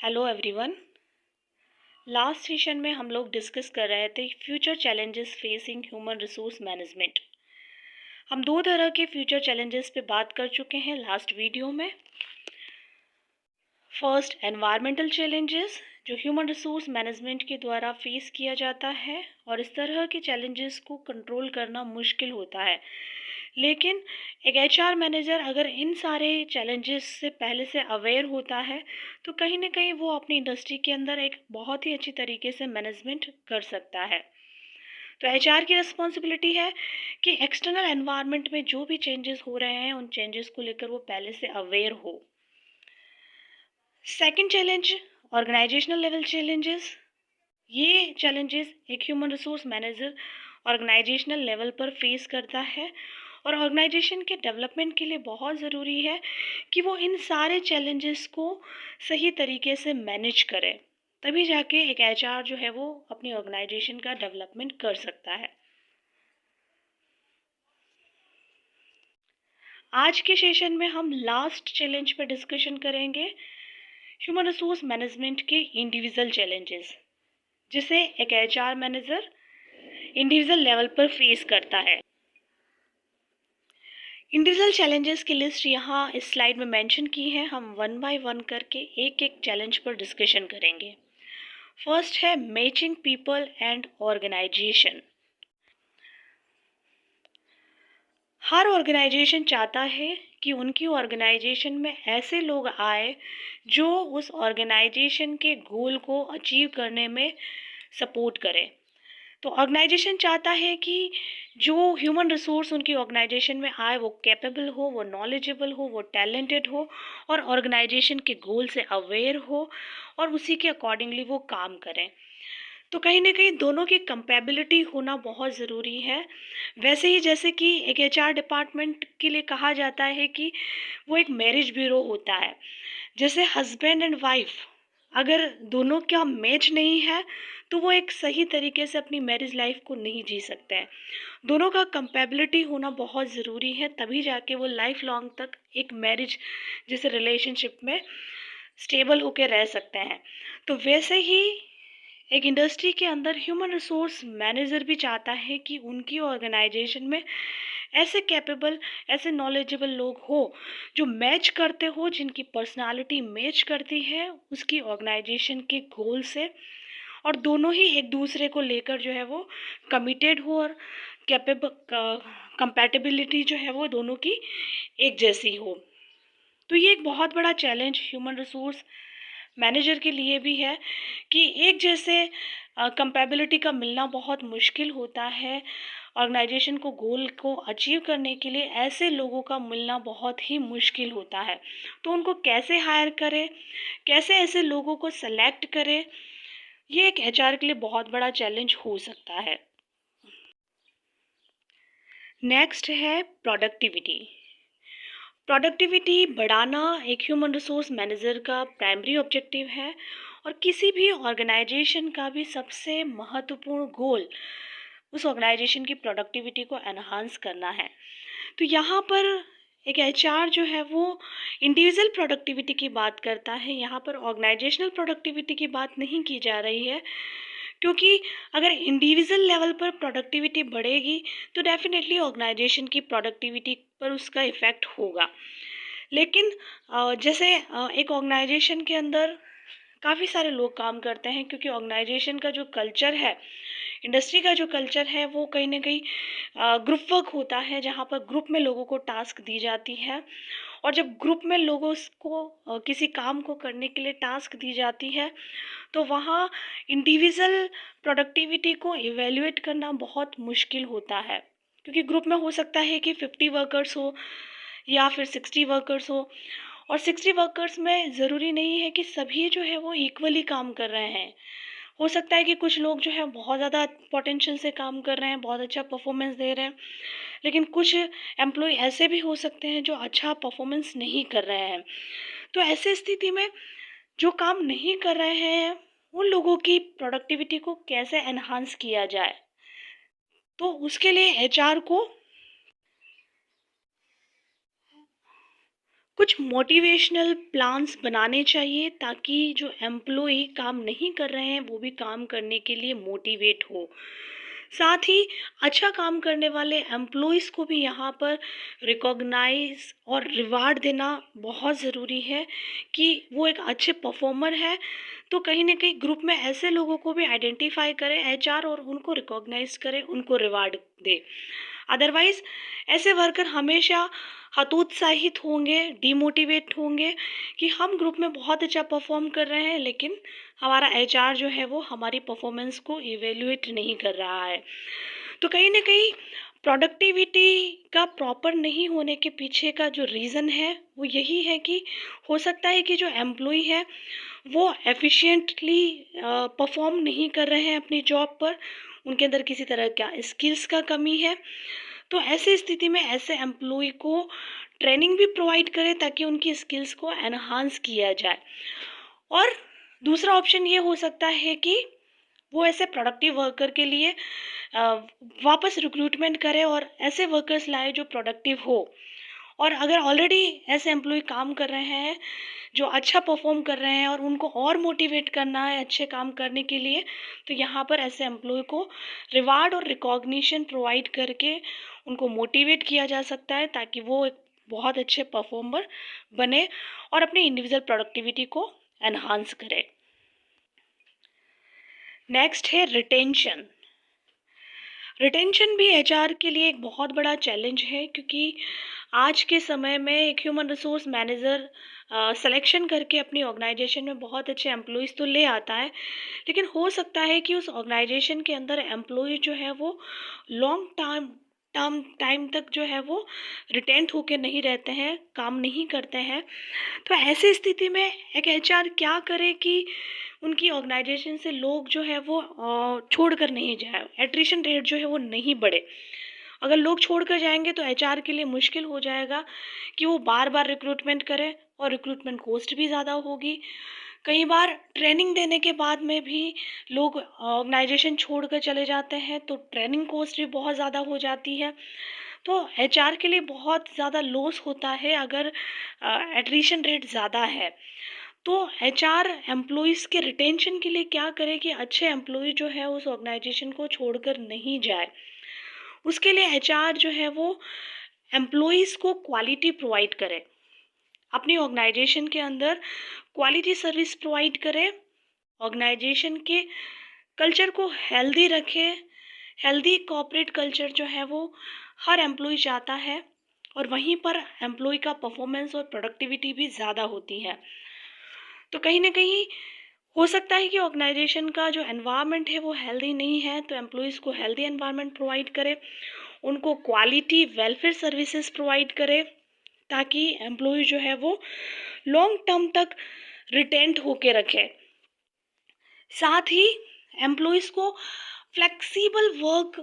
Hello everyone. Last session में हम लोग डिस्कस कर रहे थे future challenges facing human resource management. हम दो तरह के फ्यूचर चैलेंजेस पे बात कर चुके हैं लास्ट वीडियो में। फर्स्ट, एनवायरमेंटल चैलेंजेस जो ह्यूमन रिसोर्स मैनेजमेंट के द्वारा फेस किया जाता है और इस तरह के चैलेंजेस को कंट्रोल करना मुश्किल होता है। लेकिन एक एचआर मैनेजर अगर इन सारे चैलेंजेस से पहले से अवेयर होता है तो कहीं ना कहीं वो अपनी इंडस्ट्री के अंदर एक बहुत ही अच्छी तरीके से मैनेजमेंट कर सकता है। तो एचआर की रिस्पॉन्सिबिलिटी है कि एक्सटर्नल एनवायरनमेंट में जो भी चेंजेस हो रहे हैं उन चेंजेस को लेकर वो पहले से अवेयर हो। Second challenge, organisational level challenges. ये चैलेंजेस एक human resource manager organisational level पर फेस करता है और ऑर्गेनाइजेशन के डेवलपमेंट के लिए बहुत ज़रूरी है कि वो इन सारे चैलेंजेस को सही तरीके से मैनेज करे, तभी जाके एक एचआर जो है वो अपनी ऑर्गेनाइजेशन का डेवलपमेंट कर सकता है। आज के सेशन में हम लास्ट चैलेंज पर डिस्कशन करेंगे, ह्यूमन रिसोर्स मैनेजमेंट के इंडिविजुअल चैलेंजेस जिसे एक एचआर मैनेजर इंडिविजुअल लेवल पर फेस करता है। इंडिविजुअल चैलेंजेस की लिस्ट यहाँ इस स्लाइड में मेंशन की है। हम वन बाय वन करके एक एक चैलेंज पर डिस्कशन करेंगे। फर्स्ट है मैचिंग पीपल एंड ऑर्गेनाइजेशन। हर ऑर्गेनाइजेशन चाहता है कि उनकी ऑर्गेनाइजेशन में ऐसे लोग आए जो उस ऑर्गेनाइजेशन के गोल को अचीव करने में सपोर्ट करें। तो ऑर्गेनाइजेशन चाहता है कि जो ह्यूमन रिसोर्स उनकी ऑर्गेनाइजेशन में आए वो कैपेबल हो, वो नॉलेजेबल हो, वो टैलेंटेड हो और ऑर्गेनाइजेशन के गोल से अवेयर हो और उसी के अकॉर्डिंगली वो काम करें। तो कहीं ना कहीं दोनों की कंपेबिलिटी होना बहुत ज़रूरी है। वैसे ही जैसे कि एक एचआर डिपार्टमेंट के लिए कहा जाता है कि वो एक मैरिज ब्यूरो होता है। जैसे हस्बैंड एंड वाइफ अगर दोनों का मैच नहीं है तो वो एक सही तरीके से अपनी मैरिज लाइफ को नहीं जी सकते हैं। दोनों का कंपेबिलिटी होना बहुत ज़रूरी है, तभी जाके वो लाइफ लॉन्ग तक एक मैरिज जैसे रिलेशनशिप में स्टेबल होकर रह सकते हैं। तो वैसे ही एक इंडस्ट्री के अंदर ह्यूमन रिसोर्स मैनेजर भी चाहता है कि उनकी ऑर्गेनाइजेशन में ऐसे कैपेबल, ऐसे नॉलेजेबल लोग हो जो मैच करते हो, जिनकी पर्सनालिटी मैच करती है उसकी ऑर्गेनाइजेशन के गोल से और दोनों ही एक दूसरे को लेकर जो है वो कमिटेड हो और कैपेबल कंपैटिबिलिटी जो है वो दोनों की एक जैसी हो। तो ये एक बहुत बड़ा चैलेंज ह्यूमन रिसोर्स मैनेजर के लिए भी है कि एक जैसे कंपैबिलिटी का मिलना बहुत मुश्किल होता है। ऑर्गेनाइजेशन को गोल को अचीव करने के लिए ऐसे लोगों का मिलना बहुत ही मुश्किल होता है। तो उनको कैसे हायर करें, कैसे ऐसे लोगों को सेलेक्ट करें, ये एक एचआर के लिए बहुत बड़ा चैलेंज हो सकता है। नेक्स्ट है प्रोडक्टिविटी। प्रोडक्टिविटी बढ़ाना एक ह्यूमन रिसोर्स मैनेजर का प्राइमरी ऑब्जेक्टिव है और किसी भी ऑर्गेनाइजेशन का भी सबसे महत्वपूर्ण गोल उस ऑर्गेनाइजेशन की प्रोडक्टिविटी को एनहांस करना है। तो यहाँ पर एक एचआर जो है वो इंडिविजुअल प्रोडक्टिविटी की बात करता है, यहाँ पर ऑर्गेनाइजेशनल प्रोडक्टिविटी की बात नहीं की जा रही है, क्योंकि अगर इंडिविजुअल लेवल पर प्रोडक्टिविटी बढ़ेगी तो डेफिनेटली ऑर्गेनाइजेशन की प्रोडक्टिविटी पर उसका इफ़ेक्ट होगा। लेकिन जैसे एक ऑर्गेनाइजेशन के अंदर काफ़ी सारे लोग काम करते हैं, क्योंकि ऑर्गेनाइजेशन का जो कल्चर है, इंडस्ट्री का जो कल्चर है वो कहीं ना कहीं ग्रुप वर्क होता है, जहाँ पर ग्रुप में लोगों को टास्क दी जाती है और जब ग्रुप में लोगों को किसी काम को करने के लिए टास्क दी जाती है तो वहाँ इंडिविजुअल प्रोडक्टिविटी को इवेल्युएट करना बहुत मुश्किल होता है, क्योंकि ग्रुप में हो सकता है कि 50 वर्कर्स हो या फिर 60 वर्कर्स हो और 60 वर्कर्स में ज़रूरी नहीं है कि सभी जो है वो इक्वली काम कर रहे हैं। हो सकता है कि कुछ लोग जो है बहुत ज़्यादा पोटेंशियल से काम कर रहे हैं, बहुत अच्छा परफॉर्मेंस दे रहे हैं, लेकिन कुछ एम्प्लॉय ऐसे भी हो सकते हैं जो अच्छा परफॉर्मेंस नहीं कर रहे हैं। तो ऐसी स्थिति में जो काम नहीं कर रहे हैं उन लोगों की प्रोडक्टिविटी को कैसे एनहांस किया जाए, तो उसके लिए एचआर को कुछ मोटिवेशनल प्लान्स बनाने चाहिए ताकि जो एम्प्लॉई काम नहीं कर रहे हैं वो भी काम करने के लिए मोटिवेट हो। साथ ही अच्छा काम करने वाले एम्प्लॉइज़ को भी यहाँ पर रिकॉग्नाइज और रिवार्ड देना बहुत ज़रूरी है कि वो एक अच्छे परफॉर्मर है। तो कहीं ना कहीं ग्रुप में ऐसे लोगों को भी आइडेंटिफाई करे एचआर और उनको रिकॉग्नाइज करे, उनको रिवार्ड दे। अदरवाइज ऐसे वर्कर हमेशा हतोत्साहित होंगे, डिमोटिवेट होंगे कि हम ग्रुप में बहुत अच्छा परफॉर्म कर रहे हैं लेकिन हमारा एचआर जो है वो हमारी परफॉर्मेंस को इवेल्युएट नहीं कर रहा है। तो कहीं ना कहीं प्रोडक्टिविटी का प्रॉपर नहीं होने के पीछे का जो रीज़न है वो यही है कि हो सकता है कि जो एम्प्लॉय है वो एफिशिएंटली परफॉर्म नहीं कर रहे हैं अपनी जॉब पर, उनके अंदर किसी तरह का स्किल्स का कमी है। तो ऐसी स्थिति में ऐसे एम्प्लॉय को ट्रेनिंग भी प्रोवाइड करें ताकि उनकी स्किल्स को एनहांस किया जाए। और दूसरा ऑप्शन ये हो सकता है कि वो ऐसे प्रोडक्टिव वर्कर के लिए वापस रिक्रूटमेंट करें और ऐसे वर्कर्स लाए जो प्रोडक्टिव हो। और अगर ऑलरेडी ऐसे एम्प्लॉय काम कर रहे हैं जो अच्छा परफॉर्म कर रहे हैं और उनको और मोटिवेट करना है अच्छे काम करने के लिए, तो यहाँ पर ऐसे एम्प्लॉय को रिवार्ड और रिकॉग्निशन प्रोवाइड करके उनको मोटिवेट किया जा सकता है ताकि वो एक बहुत अच्छे परफॉर्मर बने और अपनी इंडिविजुअल प्रोडक्टिविटी को एनहांस करे। नेक्स्ट है रिटेंशन। रिटेंशन भी एचआर के लिए एक बहुत बड़ा चैलेंज है क्योंकि आज के समय में एक ह्यूमन रिसोर्स मैनेजर सिलेक्शन करके अपनी ऑर्गेनाइजेशन में बहुत अच्छे एम्प्लॉयज़ तो ले आता है, लेकिन हो सकता है कि उस ऑर्गेनाइजेशन के अंदर एम्प्लॉय जो है वो लॉन्ग टाइम तक जो है वो रिटेंट होके नहीं रहते हैं, काम नहीं करते हैं। तो ऐसी स्थिति में एक एचआर क्या करे कि उनकी ऑर्गेनाइजेशन से लोग जो है वो छोड़ कर नहीं जाए, एट्रिशन रेट जो है वो नहीं बढ़े। अगर लोग छोड़ कर जाएंगे तो एचआर के लिए मुश्किल हो जाएगा कि वो बार बार रिक्रूटमेंट करें और रिक्रूटमेंट कॉस्ट भी ज़्यादा होगी। कई बार ट्रेनिंग देने के बाद में भी लोग ऑर्गेनाइजेशन छोड़ कर चले जाते हैं तो ट्रेनिंग कॉस्ट भी बहुत ज़्यादा हो जाती है। तो एचआर के लिए बहुत ज़्यादा लॉस होता है अगर एट्रिशन रेट ज़्यादा है। तो एचआर एम्प्लॉयज़ के रिटेंशन के लिए क्या करे कि अच्छे एम्प्लॉय जो है उस ऑर्गेनाइजेशन को छोड़कर नहीं जाए। उसके लिए एचआर जो है वो एम्प्लॉयज़ को क्वालिटी प्रोवाइड करे, अपनी ऑर्गेनाइजेशन के अंदर क्वालिटी सर्विस प्रोवाइड करे, ऑर्गेनाइजेशन के कल्चर को हेल्दी रखे। हेल्दी कॉर्पोरेट कल्चर जो है वो हर एम्प्लॉय चाहता है और वहीं पर एम्प्लॉय का परफॉर्मेंस और प्रोडक्टिविटी भी ज़्यादा होती है। तो कहीं ना कहीं हो सकता है कि ऑर्गेनाइजेशन का जो एनवायरनमेंट है वो हेल्दी नहीं है, तो एम्प्लॉयज़ को हेल्दी एनवायरनमेंट प्रोवाइड करे, उनको क्वालिटी वेलफेयर सर्विसेज प्रोवाइड करे ताकि एम्प्लॉय जो है वो लॉन्ग टर्म तक रिटेंट होके रखे। साथ ही एम्प्लॉयज़ को फ्लेक्सिबल वर्क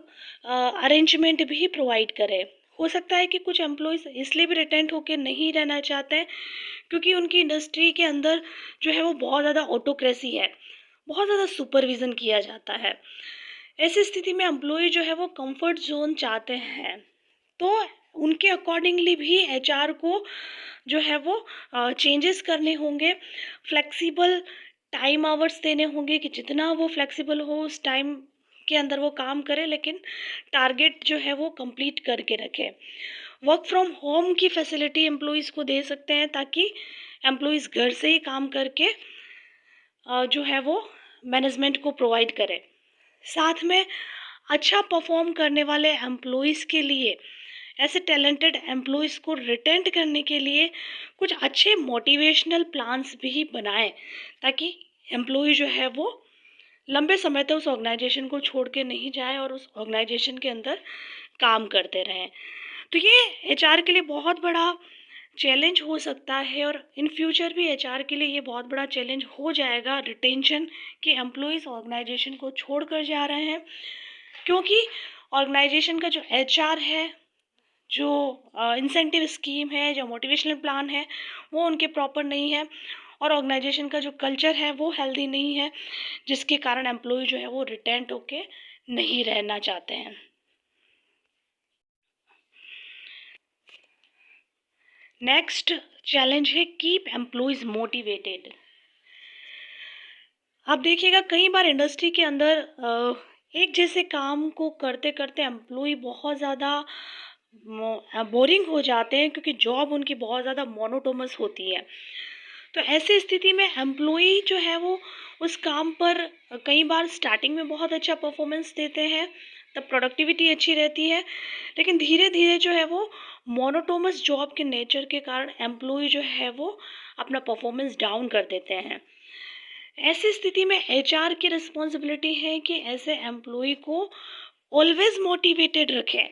अरेंजमेंट भी प्रोवाइड करे। हो सकता है कि कुछ एम्प्लॉयज़ इसलिए भी रिटेंट होके नहीं रहना चाहते हैं क्योंकि उनकी इंडस्ट्री के अंदर जो है वो बहुत ज़्यादा ऑटोक्रेसी है, बहुत ज़्यादा सुपरविज़न किया जाता है। ऐसी स्थिति में एम्प्लॉय जो है वो कंफर्ट जोन चाहते हैं, तो उनके अकॉर्डिंगली भी एचआर को जो है वो चेंजेस करने होंगे, फ्लेक्सिबल टाइम आवर्स देने होंगे कि जितना वो फ्लेक्सिबल हो उस टाइम के अंदर वो काम करे लेकिन टारगेट जो है वो कंप्लीट करके रखे। वर्क फ्रॉम होम की फैसिलिटी एम्प्लॉयज़ को दे सकते हैं ताकि एम्प्लॉयज़ घर से ही काम करके जो है वो मैनेजमेंट को प्रोवाइड करें। साथ में अच्छा परफॉर्म करने वाले एम्प्लॉयज़ के लिए, ऐसे टैलेंटेड एम्प्लॉयज़ को रिटेंट करने के लिए कुछ अच्छे मोटिवेशनल प्लान्स भी बनाएं ताकि एम्प्लॉय जो है वो लंबे समय तक उस ऑर्गेनाइजेशन को छोड़ के नहीं जाए और उस ऑर्गेनाइजेशन के अंदर काम करते रहें। तो ये एचआर के लिए बहुत बड़ा चैलेंज हो सकता है और इन फ्यूचर भी एचआर के लिए ये बहुत बड़ा चैलेंज हो जाएगा रिटेंशन, कि एम्प्लॉयज़ ऑर्गेनाइजेशन को छोड़ कर जा रहे हैं क्योंकि ऑर्गेनाइजेशन का जो एचआर है, जो इंसेंटिव स्कीम है, जो मोटिवेशनल प्लान है वो उनके प्रॉपर नहीं है और ऑर्गेनाइजेशन का जो कल्चर है वो हेल्दी नहीं है, जिसके कारण एम्प्लॉय जो है वो रिटेंट होके नहीं रहना चाहते हैं। नेक्स्ट चैलेंज है कीप एम्प्लॉयज़ मोटिवेटेड। आप देखिएगा कई बार इंडस्ट्री के अंदर एक जैसे काम को करते करते एम्प्लॉय बहुत ज़्यादा बोरिंग हो जाते हैं, क्योंकि जॉब उनकी बहुत ज़्यादा मोनोटोनस होती है। तो ऐसी स्थिति में एम्प्लॉय जो है वो उस काम पर कई बार स्टार्टिंग में बहुत अच्छा परफॉर्मेंस देते हैं, तब प्रोडक्टिविटी अच्छी रहती है, लेकिन धीरे धीरे जो है वो मोनोटोनस जॉब के नेचर के कारण एम्प्लॉय जो है वो अपना परफॉर्मेंस डाउन कर देते हैं। ऐसी स्थिति में एचआर की रिस्पॉन्सिबिलिटी है कि ऐसे एम्प्लॉय को ऑलवेज मोटिवेटेड रखें,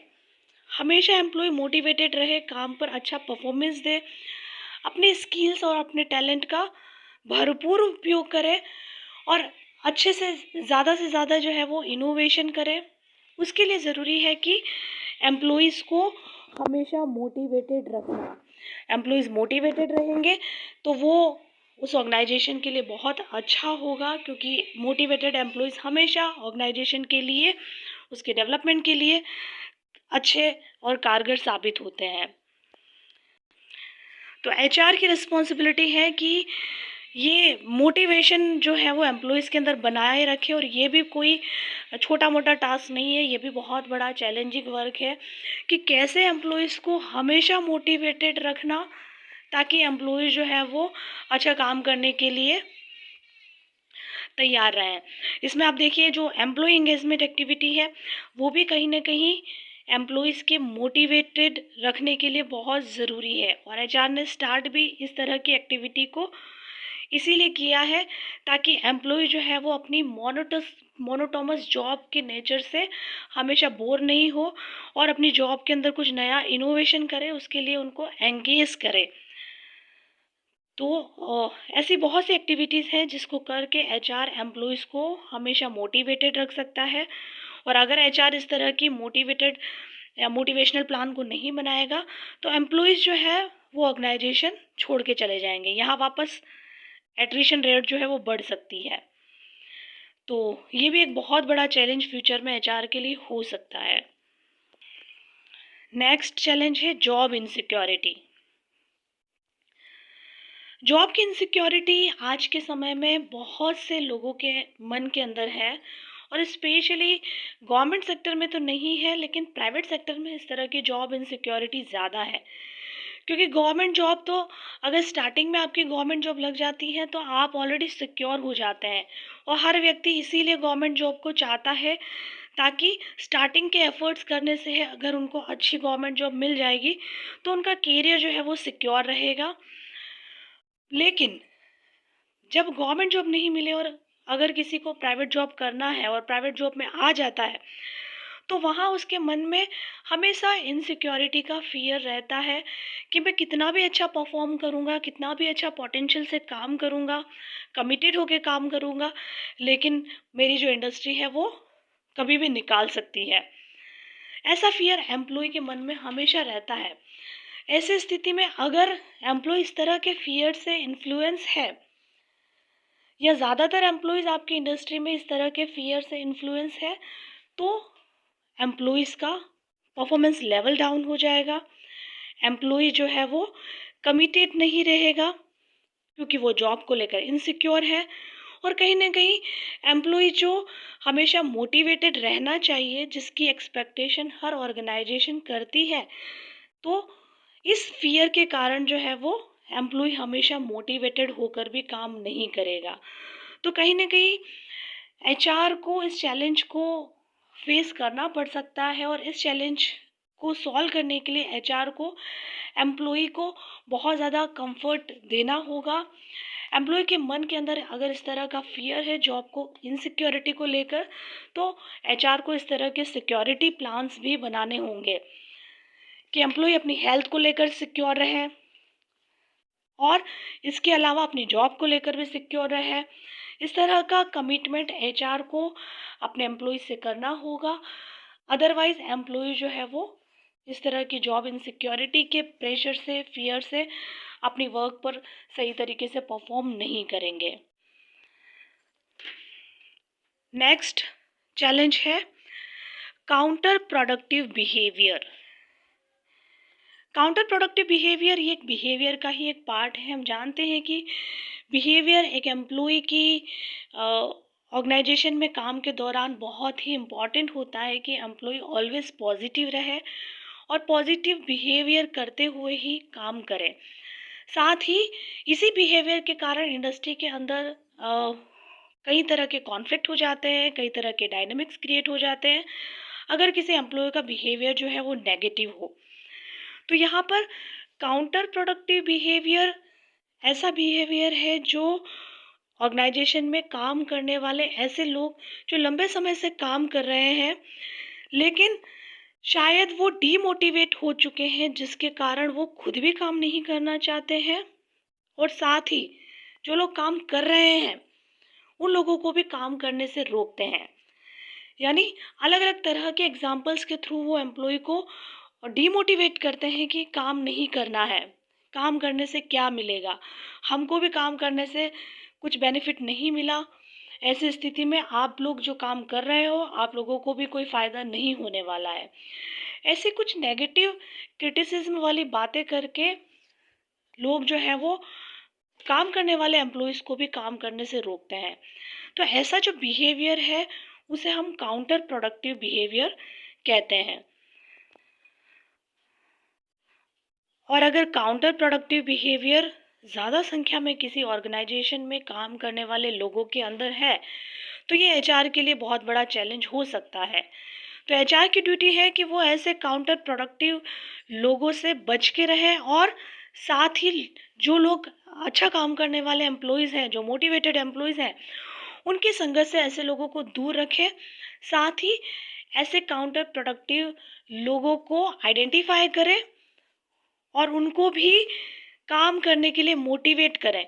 हमेशा एम्प्लॉय मोटिवेटेड रहे, काम पर अच्छा परफॉर्मेंस दे, अपने स्किल्स और अपने टैलेंट का भरपूर उपयोग करे और अच्छे से ज़्यादा जो है वो इनोवेशन करे। उसके लिए ज़रूरी है कि एम्प्लॉयज़ को हमेशा मोटिवेटेड रखना। एम्प्लॉयज़ मोटिवेटेड रहेंगे तो वो उस ऑर्गेनाइजेशन के लिए बहुत अच्छा होगा, क्योंकि मोटिवेटेड एम्प्लॉयज़ हमेशा ऑर्गेनाइजेशन के लिए, उसके डेवलपमेंट के लिए अच्छे और कारगर साबित होते हैं। तो एचआर की रिस्पॉन्सिबिलिटी है कि ये मोटिवेशन जो है वो एम्प्लॉयज़ के अंदर बनाए रखे, और ये भी कोई छोटा मोटा टास्क नहीं है, ये भी बहुत बड़ा चैलेंजिंग वर्क है कि कैसे एम्प्लॉयज़ को हमेशा मोटिवेटेड रखना, ताकि एम्प्लॉयज़ जो है वो अच्छा काम करने के लिए तैयार रहें। इसमें आप देखिए जो एम्प्लॉय एंगेजमेंट एक्टिविटी है वो भी कहीं ना कहीं एम्प्लॉयज़ के मोटिवेटेड रखने के लिए बहुत ज़रूरी है, और एचआर ने स्टार्ट भी इस तरह की एक्टिविटी को इसीलिए किया है ताकि एम्प्लॉय जो है वो अपनी मोनोटोनस जॉब के नेचर से हमेशा बोर नहीं हो और अपनी जॉब के अंदर कुछ नया इनोवेशन करे, उसके लिए उनको एंगेज करे। तो ऐसी बहुत सी एक्टिविटीज़ हैं जिसको करके एचआर एम्प्लॉयज़ को हमेशा मोटिवेटेड रख सकता है, और अगर एचआर इस तरह की मोटिवेटेड या मोटिवेशनल प्लान को नहीं बनाएगा तो एम्प्लॉयज़ जो है वो ऑर्गेनाइजेशन छोड़ के चले जाएंगे, यहाँ वापस एट्रिशन रेट जो है वो बढ़ सकती है। तो ये भी एक बहुत बड़ा चैलेंज फ्यूचर में एचआर के लिए हो सकता है। नेक्स्ट चैलेंज है जॉब इनसिक्योरिटी। जॉब की इनसिक्योरिटी आज के समय में बहुत से लोगों के मन के अंदर है, और स्पेशली गवर्नमेंट सेक्टर में तो नहीं है, लेकिन प्राइवेट सेक्टर में इस तरह की जॉब इनसिक्योरिटी ज़्यादा है। क्योंकि गवर्नमेंट जॉब तो अगर स्टार्टिंग में आपकी गवर्नमेंट जॉब लग जाती है तो आप ऑलरेडी सिक्योर हो जाते हैं, और हर व्यक्ति इसीलिए गवर्नमेंट जॉब को चाहता है, ताकि स्टार्टिंग के एफर्ट्स करने से अगर उनको अच्छी गवर्नमेंट जॉब मिल जाएगी तो उनका कैरियर जो है वो सिक्योर रहेगा। लेकिन जब गवर्नमेंट जॉब नहीं मिले और अगर किसी को प्राइवेट जॉब करना है और प्राइवेट जॉब में आ जाता है तो वहाँ उसके मन में हमेशा इनसिक्योरिटी का फियर रहता है कि मैं कितना भी अच्छा परफॉर्म करूँगा, कितना भी अच्छा पोटेंशियल से काम करूँगा, कमिटेड होके काम करूँगा, लेकिन मेरी जो इंडस्ट्री है वो कभी भी निकाल सकती है। ऐसा फियर एम्प्लॉय के मन में हमेशा रहता है। ऐसी स्थिति में अगर एम्प्लॉय इस तरह के फियर से इन्फ्लुएंस है, या ज़्यादातर एम्प्लॉयज़ आपकी इंडस्ट्री में इस तरह के फियर से इन्फ्लुएंस है, तो एम्प्लॉयज़ का परफॉर्मेंस लेवल डाउन हो जाएगा। एम्प्लॉय जो है वो कमिटेड नहीं रहेगा, क्योंकि वो जॉब को लेकर इनसिक्योर है। और कहीं ना कहीं एम्प्लॉय जो हमेशा मोटिवेटेड रहना चाहिए, जिसकी एक्सपेक्टेशन हर ऑर्गेनाइजेशन करती है, तो इस फियर के कारण जो है वो एम्प्लॉय हमेशा मोटिवेटेड होकर भी काम नहीं करेगा। तो कहीं ना कहीं एचआर को इस चैलेंज को फेस करना पड़ सकता है, और इस चैलेंज को सॉल्व करने के लिए एचआर को एम्प्लॉय को बहुत ज़्यादा कंफर्ट देना होगा। एम्प्लॉय के मन के अंदर अगर इस तरह का फियर है जॉब को इनसिक्योरिटी को लेकर, तो एचआर को इस तरह के सिक्योरिटी प्लान्स भी बनाने होंगे कि एम्प्लॉय अपनी हेल्थ को लेकर सिक्योर रहे, और इसके अलावा अपनी जॉब को लेकर भी सिक्योर रहे। इस तरह का कमिटमेंट एचआर को अपने एम्प्लॉय से करना होगा, अदरवाइज एम्प्लॉय जो है वो इस तरह की जॉब इनसिक्योरिटी के प्रेशर से, फियर से अपनी वर्क पर सही तरीके से परफॉर्म नहीं करेंगे। नेक्स्ट चैलेंज है counter productive behaviour. Counter productive behaviour ये एक बिहेवियर का ही एक पार्ट है। हम जानते हैं कि बिहेवियर एक एम्प्लॉय की ऑर्गेनाइजेशन में काम के दौरान बहुत ही इम्पॉर्टेंट होता है कि एम्प्लॉय ऑलवेज पॉजिटिव रहे और पॉजिटिव बिहेवियर करते हुए ही काम करें। साथ ही इसी बिहेवियर के कारण इंडस्ट्री के अंदर कई तरह के कॉन्फ्लिक्ट हो जाते हैं, कई तरह के डायनामिक्स क्रिएट हो जाते हैं अगर किसी एम्प्लॉय का बिहेवियर जो है वो नेगेटिव हो। तो यहाँ पर काउंटर प्रोडक्टिव बिहेवियर ऐसा बिहेवियर है जो ऑर्गेनाइजेशन में काम करने वाले ऐसे लोग जो लंबे समय से काम कर रहे हैं लेकिन शायद वो डीमोटिवेट हो चुके हैं, जिसके कारण वो खुद भी काम नहीं करना चाहते हैं और साथ ही जो लोग काम कर रहे हैं उन लोगों को भी काम करने से रोकते हैं। यानी अलग अलग तरह के एग्जाम्पल्स के थ्रू वो एम्प्लॉय को डीमोटिवेट करते हैं कि काम नहीं करना है, काम करने से क्या मिलेगा, हमको भी काम करने से कुछ बेनिफिट नहीं मिला, ऐसी स्थिति में आप लोग जो काम कर रहे हो आप लोगों को भी कोई फ़ायदा नहीं होने वाला है। ऐसे कुछ नेगेटिव क्रिटिसिज्म वाली बातें करके लोग जो है वो काम करने वाले एम्प्लॉयज़ को भी काम करने से रोकते हैं। तो ऐसा जो बिहेवियर है उसे हम काउंटर प्रोडक्टिव बिहेवियर कहते हैं। और अगर काउंटर प्रोडक्टिव बिहेवियर ज़्यादा संख्या में किसी ऑर्गेनाइजेशन में काम करने वाले लोगों के अंदर है तो ये एचआर के लिए बहुत बड़ा चैलेंज हो सकता है। तो एचआर की ड्यूटी है कि वो ऐसे काउंटर प्रोडक्टिव लोगों से बच के रहे और साथ ही जो लोग अच्छा काम करने वाले एम्प्लॉयज़ हैं, जो मोटिवेटेड एम्प्लॉयज़ हैं, उनकी संगत से ऐसे लोगों को दूर रखें। साथ ही ऐसे काउंटर प्रोडक्टिव लोगों को आइडेंटिफाई करें और उनको भी काम करने के लिए मोटिवेट करें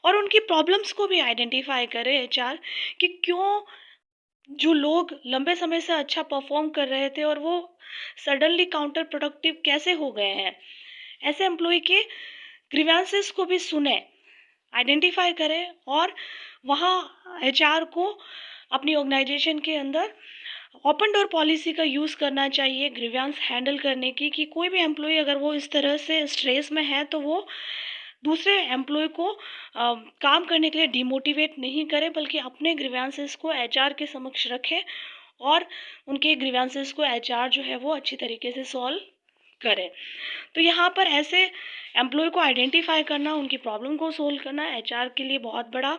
और उनकी प्रॉब्लम्स को भी आइडेंटिफाई करें एचआर कि क्यों जो लोग लंबे समय से अच्छा परफॉर्म कर रहे थे और वो सडनली काउंटर प्रोडक्टिव कैसे हो गए हैं। ऐसे एम्प्लॉय के ग्रीवेंसेस को भी सुने, आइडेंटिफाई करें और वहाँ एचआर को अपनी ऑर्गेनाइजेशन के अंदर ओपन डोर पॉलिसी का यूज़ करना चाहिए ग्रीवेंस हैंडल करने की कि कोई भी एम्प्लॉय अगर वो इस तरह से स्ट्रेस में है तो वो दूसरे एम्प्लॉय को काम करने के लिए डिमोटिवेट नहीं करे बल्कि अपने ग्रीवेंसेस को एचआर के समक्ष रखे और उनके ग्रीवेंसेस को एचआर जो है वो अच्छी तरीके से सॉल्व करे। तो यहाँ पर ऐसे एम्प्लॉय को आइडेंटिफाई करना, उनकी प्रॉब्लम को सोल्व करना एचआर के लिए बहुत बड़ा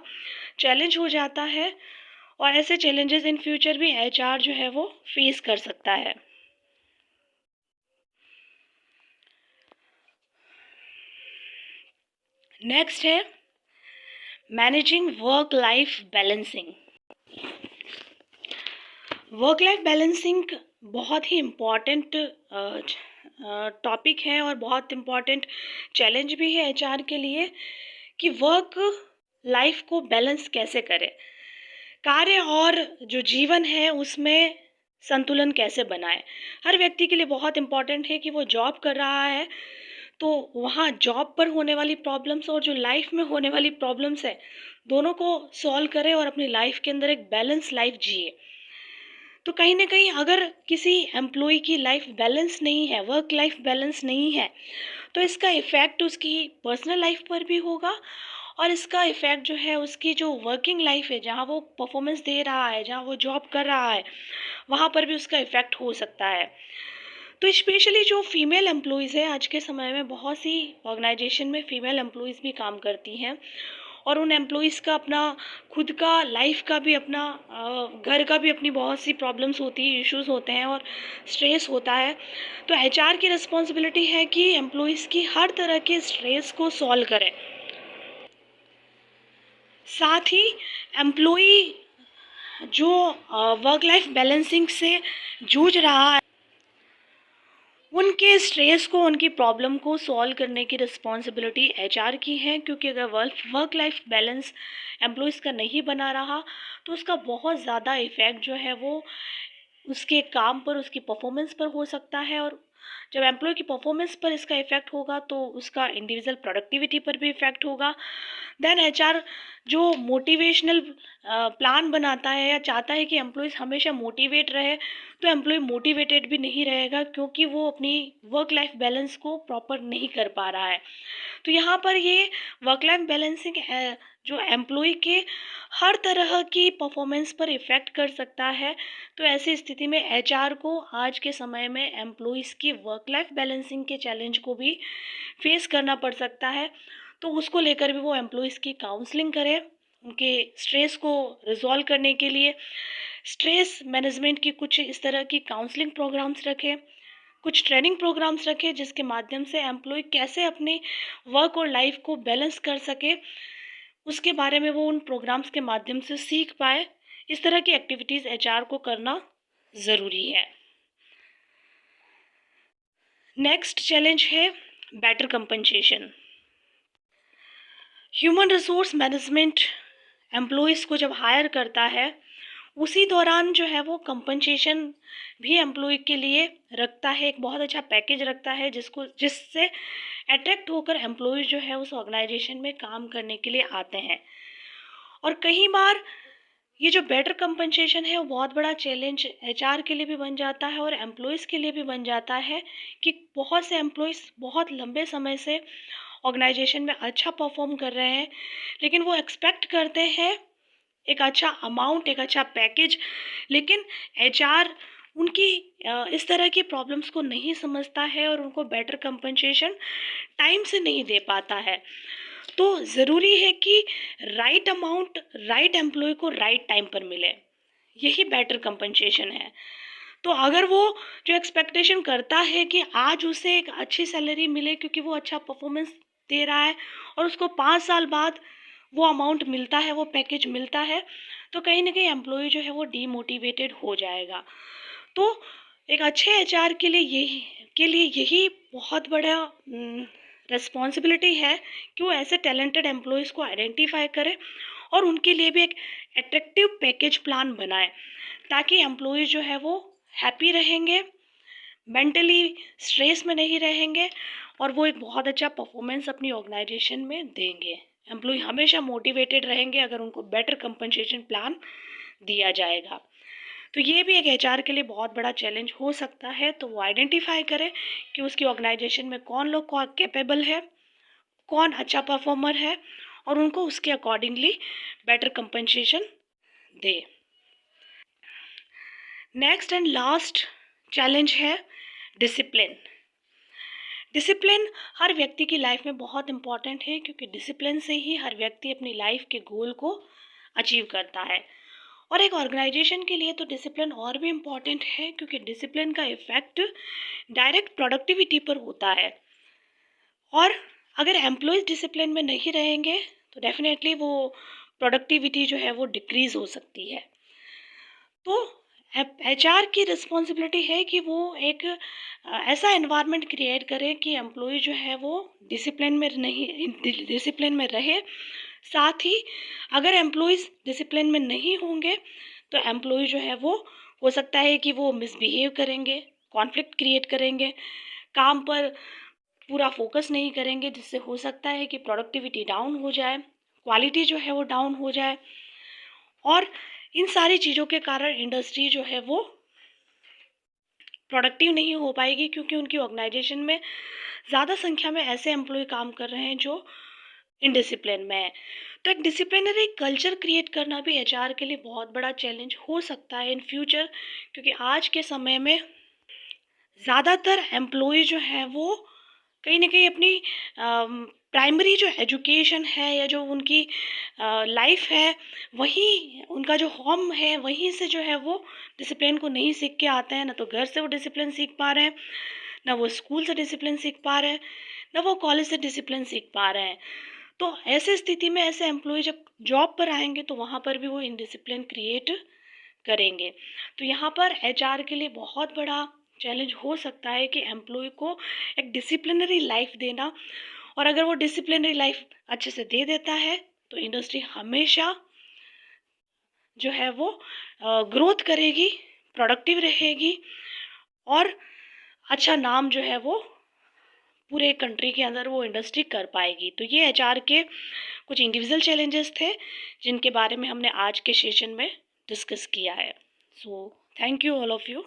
चैलेंज हो जाता है और ऐसे चैलेंजेस इन फ्यूचर भी एचआर जो है वो फेस कर सकता है। नेक्स्ट है managing work life balancing. Work life balancing बहुत ही इम्पॉर्टेंट टॉपिक है और बहुत इम्पॉर्टेंट चैलेंज भी है एचआर के लिए कि वर्क लाइफ को बैलेंस कैसे करें, कार्य और जो जीवन है उसमें संतुलन कैसे बनाए। हर व्यक्ति के लिए बहुत इम्पॉर्टेंट है कि वो जॉब कर रहा है तो वहाँ जॉब पर होने वाली प्रॉब्लम्स और जो लाइफ में होने वाली प्रॉब्लम्स है दोनों को सॉल्व करे और अपनी लाइफ के अंदर एक बैलेंस लाइफ जिए। तो कहीं ना कहीं अगर किसी एम्प्लॉय की लाइफ बैलेंस नहीं है, वर्क लाइफ बैलेंस नहीं है, तो इसका इफ़ेक्ट उसकी पर्सनल लाइफ पर भी होगा और इसका इफ़ेक्ट जो है उसकी जो वर्किंग लाइफ है, जहाँ वो परफॉर्मेंस दे रहा है, जहाँ वो जॉब कर रहा है, वहाँ पर भी उसका इफ़ेक्ट हो सकता है। तो स्पेशली जो फीमेल एम्प्लॉयज़ है, आज के समय में बहुत सी ऑर्गेनाइजेशन में फ़ीमेल एम्प्लॉयज़ भी काम करती हैं और उन एम्प्लॉयज़ का अपना खुद का लाइफ का भी अपना घर का भी अपनी बहुत सी प्रॉब्लम्स होती है, इश्यूज़ होते हैं और स्ट्रेस होता है। तो एचआर की रिस्पॉन्सिबिलिटी है कि एम्प्लॉयज़ की हर तरह के स्ट्रेस को सॉल्व करें। साथ ही एम्प्लॉय जो वर्क लाइफ बैलेंसिंग से जूझ रहा है उनके स्ट्रेस को, उनकी प्रॉब्लम को सॉल्व करने की रिस्पॉन्सिबिलिटी एचआर की है, क्योंकि अगर वर्क लाइफ बैलेंस एम्प्लॉयज़ का नहीं बना रहा तो उसका बहुत ज़्यादा इफ़ेक्ट जो है वो उसके काम पर, उसकी परफॉर्मेंस पर हो सकता है और जब एम्प्लॉय की परफॉर्मेंस पर इसका इफ़ेक्ट होगा तो उसका इंडिविजुअल प्रोडक्टिविटी पर भी इफ़ेक्ट होगा। देन एचआर जो मोटिवेशनल प्लान बनाता है या चाहता है कि एम्प्लॉयज़ हमेशा मोटिवेट रहे, तो एम्प्लॉय मोटिवेटेड भी नहीं रहेगा क्योंकि वो अपनी वर्क लाइफ बैलेंस को प्रॉपर नहीं कर पा रहा है। तो यहाँ पर ये वर्क लाइफ बैलेंसिंग जो एम्प्लॉय के हर तरह की परफॉर्मेंस पर इफ़ेक्ट कर सकता है। तो ऐसी स्थिति में एचआर को आज के समय में एम्प्लॉयज़ की वर्क लाइफ बैलेंसिंग के चैलेंज को भी फेस करना पड़ सकता है। तो उसको लेकर भी वो एम्प्लॉयज़ की काउंसलिंग करे, उनके स्ट्रेस को रिजॉल्व करने के लिए स्ट्रेस मैनेजमेंट की कुछ इस तरह की काउंसलिंग प्रोग्राम्स रखें, कुछ ट्रेनिंग प्रोग्राम्स रखें जिसके माध्यम से एम्प्लॉय कैसे अपने वर्क और लाइफ को बैलेंस कर सके, उसके बारे में वो उन प्रोग्राम्स के माध्यम से सीख पाए। इस तरह की एक्टिविटीज़ एचआर को करना ज़रूरी है। नेक्स्ट चैलेंज है better compensation. Human resource management employees को जब हायर करता है उसी दौरान जो है वो कंपनसेशन भी एम्प्लॉय के लिए रखता है, एक बहुत अच्छा पैकेज रखता है जिससे अट्रैक्ट होकर एम्प्लॉय जो है उस ऑर्गेनाइजेशन में काम करने के लिए आते हैं। और कई बार ये जो बेटर कंपनसेशन है वो बहुत बड़ा चैलेंज एचआर के लिए भी बन जाता है और एम्प्लॉयज़ के लिए भी बन जाता है कि बहुत से एम्प्लॉयज़ बहुत लंबे समय से ऑर्गेनाइजेशन में अच्छा परफॉर्म कर रहे हैं, लेकिन वो एक्सपेक्ट करते हैं एक अच्छा अमाउंट, एक अच्छा पैकेज, लेकिन एचआर उनकी इस तरह की प्रॉब्लम्स को नहीं समझता है और उनको बेटर कंपनसेशन टाइम से नहीं दे पाता है। तो ज़रूरी है कि राइट अमाउंट राइट एम्प्लॉय को राइट टाइम पर मिले, यही बेटर कंपनसेशन है। तो अगर वो जो एक्सपेक्टेशन करता है कि आज उसे एक अच्छी सैलरी मिले क्योंकि वो अच्छा परफॉर्मेंस दे रहा है और उसको 5 साल बाद वो अमाउंट मिलता है, वो पैकेज मिलता है, तो कहीं ना कहीं एम्प्लॉय जो है वो डीमोटिवेटेड हो जाएगा। तो एक अच्छे एचआर के लिए यही बहुत बड़ा रिस्पॉन्सिबिलिटी है कि वो ऐसे टैलेंटेड एम्प्लॉयज़ को आइडेंटिफाई करे और उनके लिए भी एक एट्रैक्टिव पैकेज प्लान बनाए ताकि एम्प्लॉय जो है वो हैप्पी रहेंगे, मेंटली स्ट्रेस में नहीं रहेंगे और वो एक बहुत अच्छा परफॉर्मेंस अपनी ऑर्गेनाइजेशन में देंगे। एम्प्लॉय हमेशा मोटिवेटेड रहेंगे अगर उनको बेटर कंपनसेशन प्लान दिया जाएगा। तो ये भी एक एचआर के लिए बहुत बड़ा चैलेंज हो सकता है। तो वो आइडेंटिफाई करे कि उसकी ऑर्गेनाइजेशन में कौन लोग कैपेबल है, कौन अच्छा परफॉर्मर है और उनको उसके accordingly better compensation they. Next and last challenge है डिसिप्लिन। डिसिप्लिन हर व्यक्ति की लाइफ में बहुत इम्पॉर्टेंट है क्योंकि डिसिप्लिन से ही हर व्यक्ति अपनी लाइफ के गोल को अचीव करता है। और एक ऑर्गेनाइजेशन के लिए तो डिसिप्लिन और भी इम्पॉर्टेंट है क्योंकि डिसिप्लिन का इफ़ेक्ट डायरेक्ट प्रोडक्टिविटी पर होता है। और अगर एम्प्लॉयज़ डिसिप्लिन में नहीं रहेंगे तो डेफिनेटली वो प्रोडक्टिविटी जो है वो डिक्रीज़ हो सकती है। तो एचआर की रिस्पॉन्सिबिलिटी है कि वो एक ऐसा एनवायरनमेंट क्रिएट करे कि एम्प्लॉय जो है वो डिसिप्लिन में रहे। साथ ही अगर एम्प्लॉयज़ डिसिप्लिन में नहीं होंगे तो एम्प्लॉय जो है वो हो सकता है कि वो मिसबिहेव करेंगे, कॉन्फ्लिक्ट क्रिएट करेंगे, काम पर पूरा फोकस नहीं करेंगे, जिससे हो सकता है कि प्रोडक्टिविटी डाउन हो जाए, क्वालिटी जो है वो डाउन हो जाए और इन सारी चीज़ों के कारण इंडस्ट्री जो है वो प्रोडक्टिव नहीं हो पाएगी क्योंकि उनकी ऑर्गेनाइजेशन में ज़्यादा संख्या में ऐसे एम्प्लॉय काम कर रहे हैं जो इनडिसिप्लिन में है। तो एक डिसिप्लिनरी कल्चर क्रिएट करना भी एचआर के लिए बहुत बड़ा चैलेंज हो सकता है इन फ्यूचर, क्योंकि आज के समय में ज़्यादातर एम्प्लॉय जो है वो कहीं ना कहीं अपनी प्राइमरी जो एजुकेशन है या जो उनकी लाइफ है, वहीं उनका जो होम है वहीं से जो है वो डिसिप्लिन को नहीं सीख के आते हैं। ना तो घर से वो डिसिप्लिन सीख पा रहे हैं, ना वो स्कूल से डिसिप्लिन सीख पा रहे हैं, ना वो कॉलेज से डिसिप्लिन सीख पा रहे हैं। तो ऐसे स्थिति में ऐसे एम्प्लॉय जब जॉब पर आएंगे तो वहाँ पर भी वो इनडिसिप्लिन क्रिएट करेंगे। तो यहाँ पर एचआर के लिए बहुत बड़ा चैलेंज हो सकता है कि एम्प्लॉय को एक डिसिप्लिनरी लाइफ देना, और अगर वो डिसिप्लिनरी लाइफ अच्छे से दे देता है तो इंडस्ट्री हमेशा जो है वो ग्रोथ करेगी, प्रोडक्टिव रहेगी और अच्छा नाम जो है वो पूरे कंट्री के अंदर वो इंडस्ट्री कर पाएगी। तो ये एचआर के कुछ इंडिविजुअल चैलेंजेस थे जिनके बारे में हमने आज के सेशन में डिस्कस किया है। So thank you all of you.